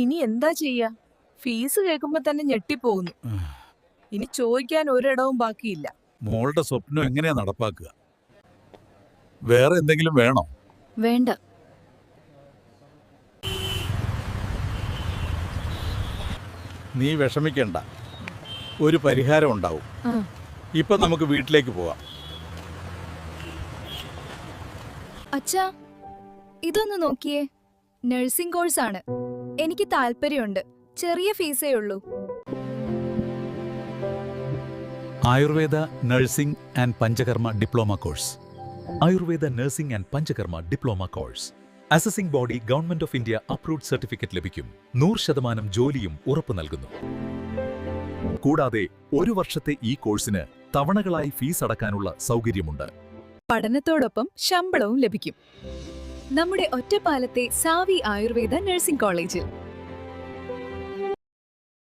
ഇനി എന്താ ചെയ്യാ? ഫീസ് കേൾക്കുമ്പോ തന്നെ ഞെട്ടിപ്പോകുന്നു. ഇനി ചോദിക്കാൻ ഒരിടവും ബാക്കിയില്ല. മോളുടെ സ്വപ്നം എങ്ങനെയാ നടപ്പാക്കുക? വേറെ എന്തെങ്കിലും വേണോ? വേണ്ട. നീ വിഷമിക്കണ്ട, ഒരു പരിഹാരം ഉണ്ടാവും. ഇപ്പൊ നമുക്ക് വീട്ടിലേക്ക് പോവാം. അച്ഛാ, ഇതൊന്ന് നോക്കിയേ. നഴ്സിംഗ് കോഴ്സാണ്. എനിക്ക് താല്പര്യമുണ്ട്. ചെറിയ ഫീസേ ഉള്ളൂ. Ayurveda nursing and panchakarma diploma course. Ayurveda nursing and panchakarma diploma course. Assessing body government of India approved certificate ലഭിക്കും. 100% ജോലിയും ഉറപ്പു നൽകുന്നു. കൂടാതെ 1 വർഷത്തെ ഈ കോഴ്സിന് തവണകളായി ഫീസ് അടക്കാനുള്ള സൗകര്യമുണ്ട്. പഠനത്തോടൊപ്പം ശമ്പളവും ലഭിക്കും. നമ്മുടെ ഒറ്റപ്പാലത്തെ സാവി ആയുർവേദ നഴ്സിംഗ് കോളേജിൽ